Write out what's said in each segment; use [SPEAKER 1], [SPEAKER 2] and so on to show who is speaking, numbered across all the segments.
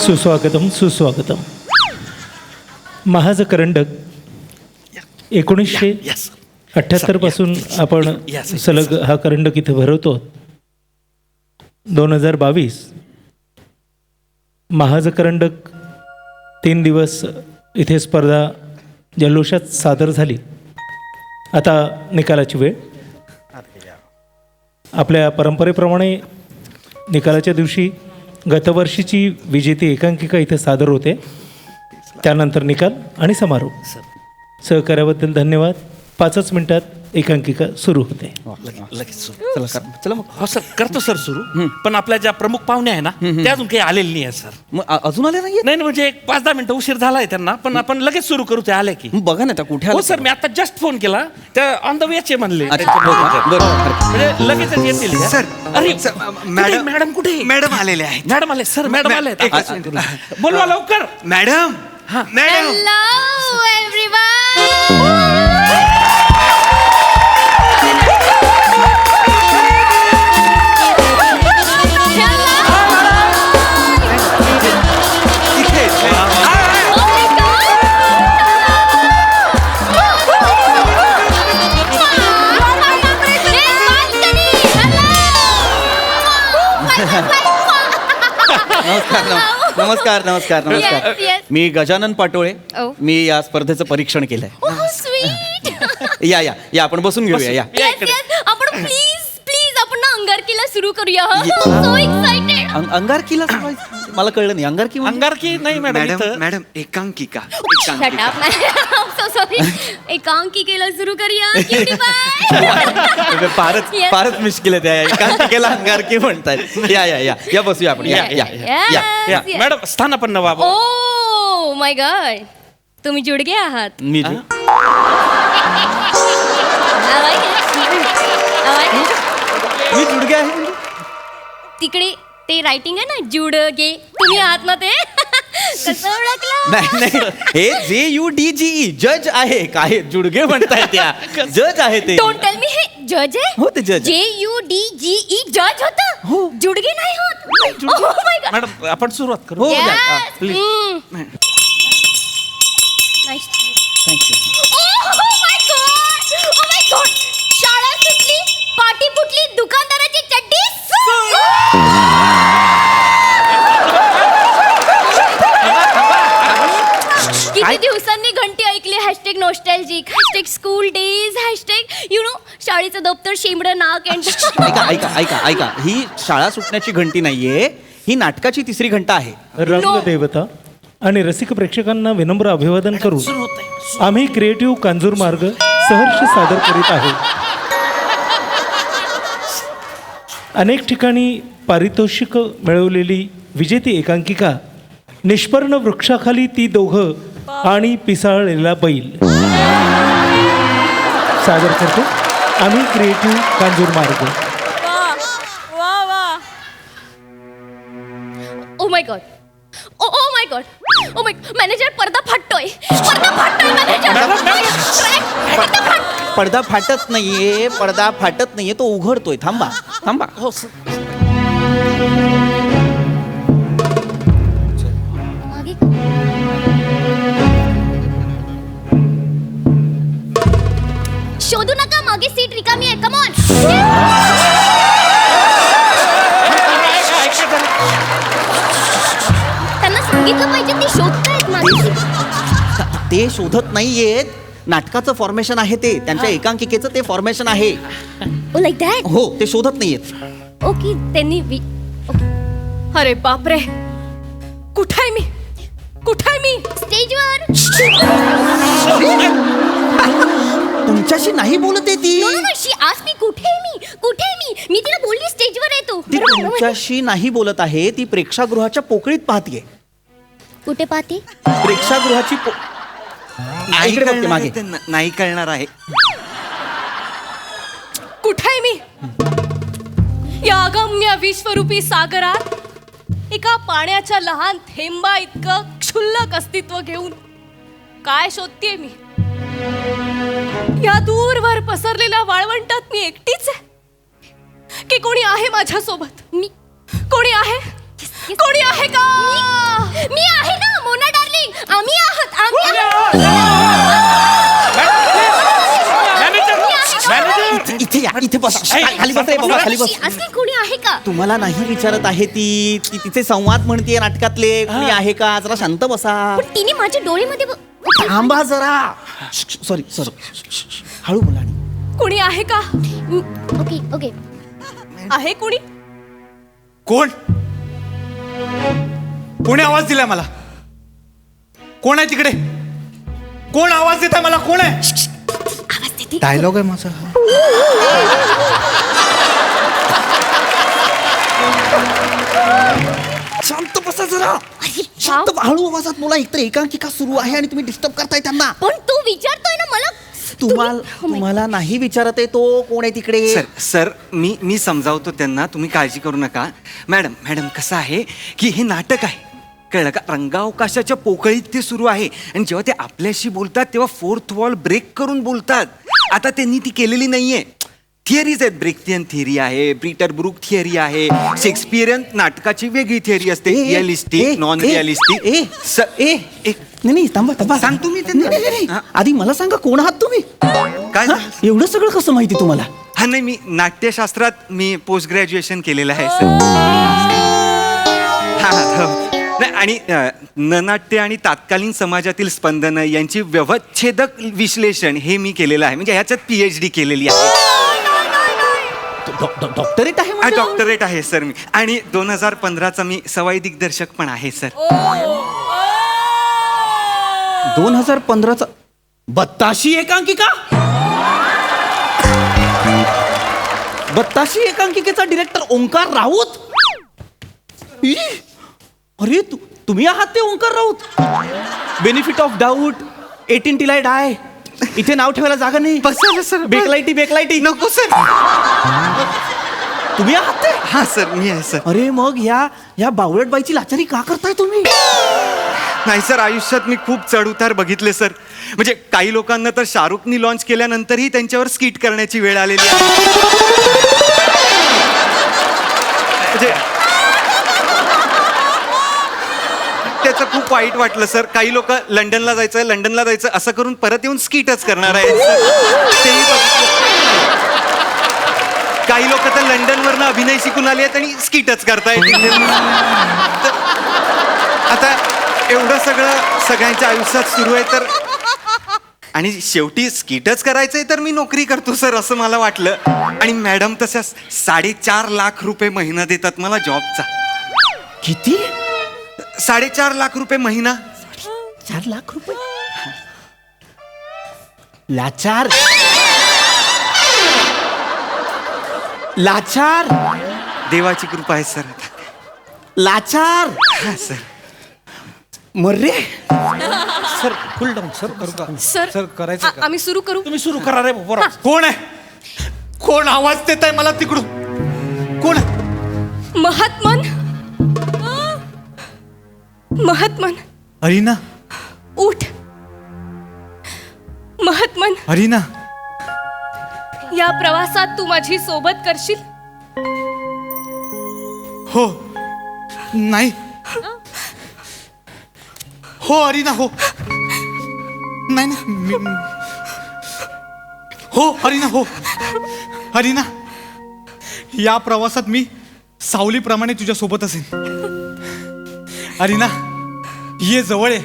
[SPEAKER 1] सुस्वागतम सुस्वागतम. महाज करंडक 1978 पासून आपण सलग हा करंडक इथे भरवतो. 2022 महाज करंडक 3 दिवस इथे स्पर्धा जल्लोषात सादर झाली. आता निकालाची वेळ. आपल्या परंपरेप्रमाणे निकालाच्या दिवशी गतवर्षीची विजेती एकांकिका इथे सादर होते. त्यानंतर निकाल आणि समारोप. सहकार्याबद्दल धन्यवाद. 5 मिनिटात एकांकिका सुरू होते.
[SPEAKER 2] लगेच सुरू. चला मग. हो सर, करतो सर सुरू. पण आपल्या ज्या प्रमुख पाहुणे आहे ना त्या अजून काही आलेले नाही आहे सर.
[SPEAKER 3] मग अजून आले नाहीये?
[SPEAKER 2] नाही म्हणजे 5-10 मिनिटं उशीर झालाय त्यांना, पण आपण लगेच सुरू करू. ते आले की
[SPEAKER 3] बघा ना, कुठे
[SPEAKER 2] हो
[SPEAKER 3] आले?
[SPEAKER 2] सर, मी आता जस्ट फोन केला. त्या ऑन द वेचे म्हणले.
[SPEAKER 3] अच्छा, हो का? बरोबर.
[SPEAKER 2] म्हणजे लगेच येतील.
[SPEAKER 4] सर,
[SPEAKER 2] अरे
[SPEAKER 4] सर,
[SPEAKER 2] मॅडम मॅडम कुठे?
[SPEAKER 4] मॅडम आलेले आहेत.
[SPEAKER 2] मॅडम आले सर. मॅडम आले. बोलवा लवकर.
[SPEAKER 4] Madam madam
[SPEAKER 5] Hello everyone.
[SPEAKER 4] इथे
[SPEAKER 3] नमस्कार नमस्कार नमस्कार.
[SPEAKER 5] Yes, yes.
[SPEAKER 3] मी गजानन पाटोळे.
[SPEAKER 5] Oh.
[SPEAKER 3] मी या स्पर्धेचं परीक्षण केलंय.
[SPEAKER 5] Oh sweet.
[SPEAKER 3] या या या आपण बसून घेऊया. या
[SPEAKER 5] Yes yes. आपण प्लीज आपण ना अंगारकीला सुरू करूया. So excited.
[SPEAKER 3] अंगारकीला मला कळलं नाही. अंगारकी म्हणजे?
[SPEAKER 2] अंगारकी नाही मॅडम.
[SPEAKER 4] मॅडम
[SPEAKER 2] इथं.
[SPEAKER 4] मॅडम एकांकिका
[SPEAKER 5] Shut up. I'm so sorry. एकांकिकेला सुरू करूया. Cutie pie.
[SPEAKER 3] फारच
[SPEAKER 5] Yes.
[SPEAKER 3] फारच मुश्किल आहे. त्या एकांकिकेला अंगारकी म्हणतात. या या या या बसूया आपण. या या या
[SPEAKER 2] या
[SPEAKER 5] Yes, yes.
[SPEAKER 2] मॅडम स्थानापन्न व्हा.
[SPEAKER 5] Oh my God. तुम्ही जुडगे आहात.
[SPEAKER 3] मी
[SPEAKER 5] I like it. I like it.
[SPEAKER 3] मी जुडगे आहे म्हणजे?
[SPEAKER 5] तिकडे ते रायटिंग आहे ना जुडगे. तुम्ही आहात ना ते. कसं ओळखलं?
[SPEAKER 3] नाही नाही, हे JUDGE जज आहे. काय जुडगे म्हणताय त्या? जज आहे ते.
[SPEAKER 5] डोंट टेल मी हे जज आहे.
[SPEAKER 3] हो, ते judge.
[SPEAKER 5] JUDGE जज होतं.
[SPEAKER 3] हो.
[SPEAKER 5] जुडगे नाही होत. Oh my God.
[SPEAKER 2] मॅडम आपण सुरुवात करू.
[SPEAKER 3] हो, या.
[SPEAKER 5] Yes.
[SPEAKER 2] please.
[SPEAKER 5] Nice.
[SPEAKER 3] Thank you.
[SPEAKER 5] Oh my God. Oh my God. शाळा सुटली, पाटी फुटली, दुकानदाराची चड्डी किती दिवसांनी घंटी ऐकली. Hashtag nostalgic, hashtag school days, hashtag you know शाळेचं दप्तर शेंबडं नाक अँड
[SPEAKER 3] ऐका ऐका ऐका ऐका, ही शाळा सुटण्याची घंटी नाहीये. ही नाटकाची 3री घंटा आहे.
[SPEAKER 1] रंगदेवता आणि रसिक प्रेक्षकांना विनम्र अभिवादन करून आम्ही क्रिएटिव्ह कांजूर मार्ग सहर्ष सादर करीत आहोत. अनेक ठिकाणी पारितोषिक मिळवलेली विजेती एकांकिका निष्पर्ण वृक्षाखाली ती दोघं आणि पिसाळलेला बैल सादर करतो. आम्ही क्रिएटिव्ह कांजूर मार्ग.
[SPEAKER 5] Oh my God. Oh my God. Oh my manager पडदा फाटतोय.
[SPEAKER 3] पडदा फाटत नाहीये. पडदा फाटत नाहीये, तो उघडतोय. थांबा थांबा.
[SPEAKER 2] हो
[SPEAKER 5] शोधू नका, मागे सीट रिकामी आहे. Come on. त्यांना सांगितलं पाहिजे, ते शोधतायत मागे.
[SPEAKER 3] ते शोधत नाहीयेत. नाटकाचं फॉर्मेशन आहे ते. त्यांच्या एकांकिकेचं ते फॉर्मेशन आहे.
[SPEAKER 5] ओ लाईक दॅट.
[SPEAKER 3] हो, ते शोधत नाहीयेत.
[SPEAKER 5] ओके त्यांनी अरे बापरे. कुठे आहे मी? स्टेजवर.
[SPEAKER 3] तुमच्याशी नाही बोलते ती.
[SPEAKER 5] शी आज मी कुठे मी तिला बोलली स्टेजवर आहे तू.
[SPEAKER 3] ती तुमच्याशी नाही बोलत आहे. ती प्रेक्षागृहाच्या पोकळीत पाहतीये.
[SPEAKER 5] कुठे पाहते?
[SPEAKER 3] प्रेक्षागृहाची
[SPEAKER 4] नाही
[SPEAKER 3] इकडे बघते
[SPEAKER 4] कळणार
[SPEAKER 3] मागे.
[SPEAKER 4] आहे ते, नाही कळणार आहे.
[SPEAKER 6] कुठे आहे मी? या अगम्य विश्वरूपी सागरात एका पाण्याच्या लहान थेंबा इतकं क्षुल्लक अस्तित्व घेऊन काय शोधतेय मी? या दूरवर पसरलेल्या वाळवंटात मी एकटीच आहे की कोणी आहे माझ्या सोबत?
[SPEAKER 5] मी
[SPEAKER 6] कोणी आहे? कोणी आहे का?
[SPEAKER 5] मी आहे ना मोना डार्लिंग. आम्ही आहोत.
[SPEAKER 2] मॅनेजर
[SPEAKER 3] इथे या, इथे बस. खाली बस रे बाबा, खाली बस.
[SPEAKER 5] असं कोणी आहे का?
[SPEAKER 3] तुम्हाला नाही विचारत आहे ती तिचे संवाद म्हणते नाटकातले. कोणी आहे का? जरा शांत बसा.
[SPEAKER 5] पण तिने माझ्या डोळेमध्ये
[SPEAKER 3] थांबा जरा. सॉरी हळू बोला.
[SPEAKER 6] कोणी आहे का?
[SPEAKER 5] Okay okay.
[SPEAKER 6] आहे कोणी?
[SPEAKER 7] कोण कोणी आवाज दिलाय मला? कोण आहे तिकडे? कोण आवाज देत आहे मला? कोण आहे?
[SPEAKER 5] आवाज देते.
[SPEAKER 7] डायलॉग आहे माझा.
[SPEAKER 3] शांत बसा जरा. शांत हळू आवाजात बोला. एकतर एकांकिका सुरू आहे आणि तुम्ही डिस्टर्ब करताय त्यांना.
[SPEAKER 5] पण तू विचारतोय ना मला.
[SPEAKER 3] तुम्हाला नाही विचारत आहे तो कोण आहे तिकडे.
[SPEAKER 4] सर मी समजावतो त्यांना, तुम्ही काळजी करू नका. मॅडम कसं आहे की हे नाटक आहे, कळलं का? रंगावकाशाच्या पोकळीत ते सुरू आहे आणि जेव्हा ते आपल्याशी बोलतात तेव्हा फोर्थ वॉल ब्रेक करून बोलतात. आता त्यांनी ती केलेली नाहीये. थिअरीज आहेत. ब्रेक्थियन थिअरी आहे, पीटर ब्रूक थिअरी आहे, शेक्सपियरियन नाटकाची वेगळी थिअरी असते, रिअलिस्टिक, नॉन रिअलिस्टिक.
[SPEAKER 3] नाही थांबा
[SPEAKER 4] सांगतो मी
[SPEAKER 3] नाही, नाही, नाही.
[SPEAKER 4] हा.
[SPEAKER 3] आधी मला सांगा कोण आहात तुम्ही?
[SPEAKER 4] काय
[SPEAKER 3] हा? एवढं सगळं कसं माहिती तुम्हाला?
[SPEAKER 4] हा नाही, मी नाट्यशास्त्रात मी पोस्ट ग्रॅज्युएशन केलेलं आहे सर. नाही आणि ननाट्य आणि तात्कालीन समाजातील स्पंदनं यांची व्यवच्छेदक विश्लेषण हे मी केलेलं आहे. म्हणजे ह्याच्यात PhD केलेली आहे.
[SPEAKER 3] डॉक्टरेट आहे म्हणजे?
[SPEAKER 4] डॉक्टरेट आहे सर मी. आणि 2015चा मी सवाई दिग्दर्शक पण आहे सर.
[SPEAKER 3] 2015चा बत्ताशी एकांकिका. बत्ताशी एकांकिकेचा डिरेक्टर ओंकार राऊत. ई! अरे तुम्ही आहात ते Omkar Raut. Benefit of doubt, 18 till I die. इथे नाव ठेवायला जागा नाही.
[SPEAKER 4] बस सर.
[SPEAKER 3] बेकलाईटी
[SPEAKER 4] नको सर.
[SPEAKER 3] तुम्ही आहात ते?
[SPEAKER 4] हा सर मी आहे सर.
[SPEAKER 3] अरे मग या बावळट बाईची लाचारी का करताय तुम्ही?
[SPEAKER 4] नाही सर, आयुष्यात मी खूप चढउतार बघितले सर. म्हणजे काही लोकांना तर शाहरुखनी लॉन्च केल्यानंतरही त्यांच्यावर स्किट करण्याची वेळ आलेली आहे. म्हणजे त्याचं खूप वाईट वाटलं सर. काही लोक लंडनला जायचं असं करून परत येऊन स्किटच करणार आहेत सर. तेही बघितलं. काही लोक तर लंडनवरनं अभिनय शिकून आले आहेत आणि स्किटच करतायत. आता एवढं सगळं सगळ्यांच्या आयुष्यात सुरू आहे तर, आणि शेवटी स्किटच करायचंय तर मी नोकरी करतो सर असं मला वाटलं. आणि मॅडम तशा 4.5 लाख रुपये महिना देतात मला जॉबचा.
[SPEAKER 3] किती?
[SPEAKER 4] 4.5 लाख रुपये महिना.
[SPEAKER 3] 4 लाख रुपये? लाचार.
[SPEAKER 4] देवाची कृपा आहे सर.
[SPEAKER 3] लाचार.
[SPEAKER 4] हा सर.
[SPEAKER 3] मर्रे.
[SPEAKER 7] Sir full down sir. करू का?
[SPEAKER 6] सर
[SPEAKER 7] करायचं का?
[SPEAKER 6] आम्ही सुरू करू.
[SPEAKER 2] तुम्ही सुरू करा रे बरोबर.
[SPEAKER 7] कोण आहे? कोण आवाज देत आहे मला तिकडून? कोण आहे?
[SPEAKER 6] महात्मन
[SPEAKER 7] अरिना.
[SPEAKER 6] उठ. महात्मन,
[SPEAKER 7] अरिना.
[SPEAKER 6] या प्रवासात तू माझी सोबत करशील?
[SPEAKER 7] हो. नाही. हो अरिना हो. नाही. हो अरिना हो. अरिना, या प्रवासात मी सावलीप्रमाणे तुझ्या सोबत असेन. अरिना ये जवळ ये.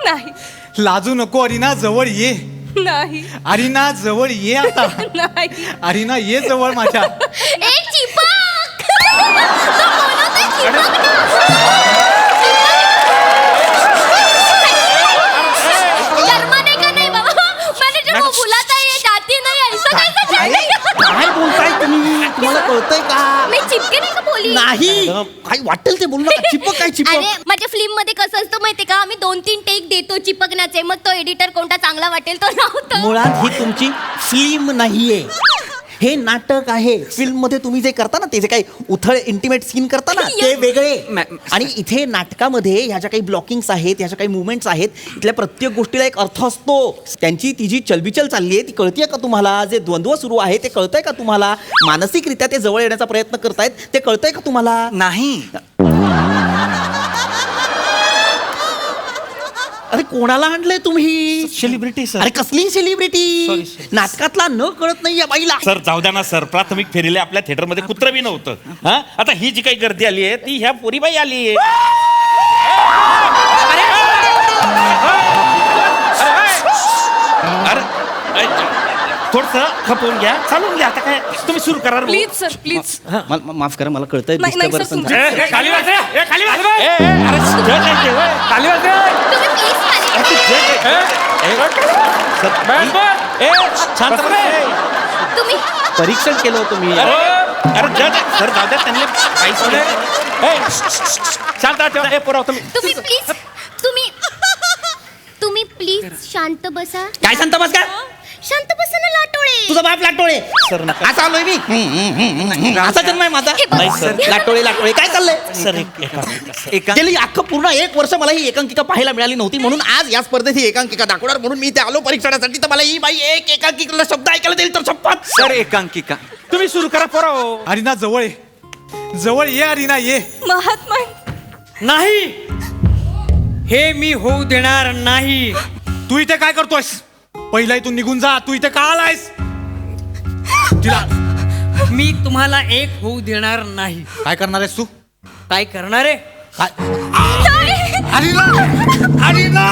[SPEAKER 6] नाही.
[SPEAKER 7] लाजू नको अरिना, जवळ ये.
[SPEAKER 6] नाही.
[SPEAKER 7] अरिना जवळ ये आता.
[SPEAKER 6] नाही.
[SPEAKER 7] अरिना ये जवळ माझ्या.
[SPEAKER 5] एक चिपक. तो बोलवतोय चिपक ना. शर्मा नाही का नाही बाबा? मॅनेजर वो बुलाता है, जाती नहीं, ऐसा कैसा चलेगा?
[SPEAKER 3] काय बोलताय तुम्ही? तुम्हाला कळतंय का?
[SPEAKER 5] मी चिपके नाही का बोली?
[SPEAKER 3] नाही. काय वाटेल ते बोलू नका. चिपक काय चिपक?
[SPEAKER 5] अरे माझ्या फिल्म मध्ये कसं असतं माहितीये का? आम्ही 2-3 टेक देतो चिपकण्याचे, मग तो एडिटर कोणता चांगला वाटेल तो लावतो.
[SPEAKER 3] मुळात ही तुमची फिल्म नाहीये, हे नाटक आहे. फिल्म मध्ये तुम्ही जे करता ना, ते जे काही उथळ इंटिमेट सीन करता ना, ते वेगळे. आणि इथे नाटकामध्ये ह्या ज्या काही ब्लॉकिंग्स आहेत, ह्या ज्या काही मुवमेंट्स आहेत, इथल्या प्रत्येक गोष्टीला एक अर्थ असतो. त्यांची ती जी चलबिचल चालली आहे ती कळतीये का तुम्हाला? जे द्वंद्व सुरू आहे ते कळतंय का तुम्हाला? मानसिकरित्या ते जवळ येण्याचा प्रयत्न करतायत ते कळतंय का तुम्हाला?
[SPEAKER 4] नाही
[SPEAKER 3] अरे कोणाला आणलंय तुम्ही?
[SPEAKER 2] Celebrity sir.
[SPEAKER 3] अरे कसली सेलिब्रिटी?
[SPEAKER 2] Sorry, sorry.
[SPEAKER 3] नाटकातला न कळत नाही या बाईला.
[SPEAKER 2] सर जाऊ द्या ना सर, प्राथमिक फेरीला आपल्या थिएटरमध्ये कुत्र बी नव्हतं. हा आता ही जी काही गर्दी आली आहे ती ह्या पोरीबाई आली आहे. अरे थोडस खपवून घ्या, चालून घ्या. आता काय तुम्ही सुरू करा.
[SPEAKER 6] Please sir please.
[SPEAKER 3] माफ करा, मला कळतंय
[SPEAKER 6] नाही, नाही,
[SPEAKER 3] disturbance
[SPEAKER 6] सर, तुमचं-
[SPEAKER 3] झालं.
[SPEAKER 2] खाली वाज रे, खाली वाज. अरे खाली वाज रे.
[SPEAKER 5] तुम्ही प्लीज
[SPEAKER 2] शांत बस.
[SPEAKER 5] तुम्ही
[SPEAKER 3] परीक्षण केलं होतं मी.
[SPEAKER 2] अरे जज सर जाऊ द्या, त्यांनी काहीच नाही. शांत ठेवा. हे पोराव तुम्ही
[SPEAKER 5] तुम्ही प्लीज तुम्ही प्लीज शांत बसा.
[SPEAKER 3] काय सांगता बस का?
[SPEAKER 5] शांत बसा ना लाटोळे.
[SPEAKER 3] तुझा बाप लाटोळे.
[SPEAKER 2] सर नका.
[SPEAKER 3] असा आलोय मी. असा जन्म आहे माझा.
[SPEAKER 5] हे बघ.
[SPEAKER 2] नाही, सर.
[SPEAKER 3] लाटोळे लाटोळे काय चाललंय?
[SPEAKER 2] सर एक
[SPEAKER 4] एका
[SPEAKER 3] गेली अख्खं पूर्ण 1 वर्ष मला ही एकांकिका पाहायला मिळाली नव्हती, म्हणून आज या स्पर्धेत ही एकांकिका दाखवणार म्हणून मी इथे आलो परीक्षणासाठी. तर मला ही बाई एक एकांकिकेला शब्द ऐकायला देईल तर शपथ.
[SPEAKER 4] सर एकांकिका
[SPEAKER 2] तुम्ही सुरू करा पोराव.
[SPEAKER 7] अरिना जवळ ये, जवळ ये अरिना ये.
[SPEAKER 6] महात्मा
[SPEAKER 8] नाही, हे मी होऊ देणार नाही.
[SPEAKER 7] तू इथे काय करतोयस? पहिला इथून निघून जा. तू इथे का आलायस? तिला
[SPEAKER 8] मी तुम्हाला एक होऊ देणार नाही.
[SPEAKER 7] काय करणार आहेस तू?
[SPEAKER 8] काय करणार आहे?
[SPEAKER 7] अरिना अरिना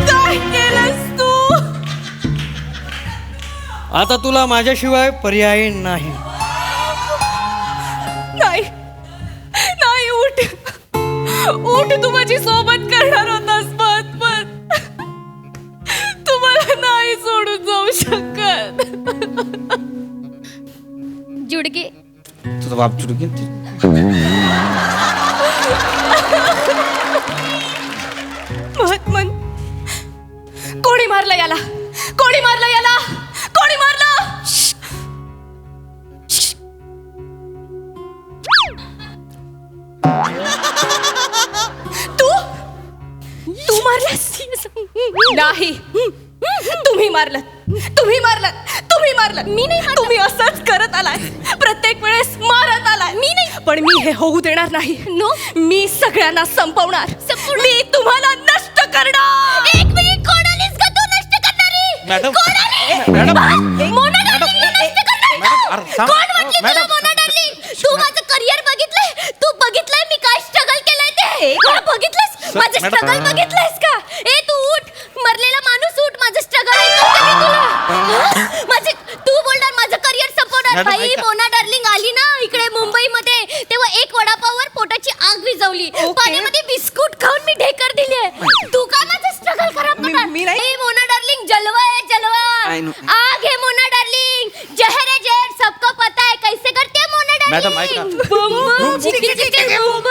[SPEAKER 6] काय केलंस तू?
[SPEAKER 8] आता तुला माझ्याशिवाय पर्याय नाही.
[SPEAKER 6] नाही नाही, उठ उठ. तू माझी सोबत करणार होतास, पण तू मला नाही सोडून जाऊ शकत.
[SPEAKER 5] जुडगे
[SPEAKER 3] तुझा बाप चुडकी.
[SPEAKER 6] महात्मन, कोणी मारलं याला? कोणी मारलं याला? कोणी मारलं? तू तू मारलंस? नाही, तुम्ही मारलं. तुम्ही मारलं. तुम्ही मारलं. मी नाही. तुम्ही असंच करत आलाय, प्रत्येक वेळेस मारत आलाय. मी नाही, पण मी हे होऊ देणार नाही. नो, मी सगळ्यांना संपवणार. मी तुम्हाला नष्ट करणार.
[SPEAKER 5] एक मिनिट, कोण आलीस का तू नष्ट करणारी?
[SPEAKER 2] मॅडम.
[SPEAKER 5] कोण आली?
[SPEAKER 2] मॅडम.
[SPEAKER 5] मोना डार्लिंगला नष्ट करणारी का?
[SPEAKER 2] अरे, थांब.
[SPEAKER 5] कोण म्हटली तुला
[SPEAKER 2] मॅडम.
[SPEAKER 5] मोना डार्लिंग? तू माझं करिअर बघितलंय? तू बघितलंय मी काय स्ट्रगल केलंय ते? कोण बघितलंस? माझं
[SPEAKER 2] मॅडम.
[SPEAKER 5] स्ट्रगल बघितलंयस का? ए तू उठ, मरलेला माणूस उठ. माझं स्ट्रगल ऐकवते मी तुला. माझे तू बोलणार माझं करिअर संपवणार.
[SPEAKER 2] मॅडम,
[SPEAKER 5] बाई
[SPEAKER 2] ऐका.
[SPEAKER 5] मोना डार्लिंग आली ना इकडे मुंबईमध्ये, तेव्हा एक वडापाववर पोटाची आग विझवली. पाण्यामध्ये बिस्कुट खाऊन मी ढेकर दिली. तू काय माझं स्ट्रगल खराब करणार?
[SPEAKER 6] मी नाही.
[SPEAKER 5] ए मोना डार्लिंग, जलवा है जलवा.
[SPEAKER 4] I know.
[SPEAKER 5] आग है मोना डार्लिंग, जहर है जहर, सबको पता है कैसे करते हैं मोना
[SPEAKER 2] मॅडम,
[SPEAKER 5] डार्लिंग.
[SPEAKER 2] ऐका.
[SPEAKER 5] बम बम चिकी चिकी बम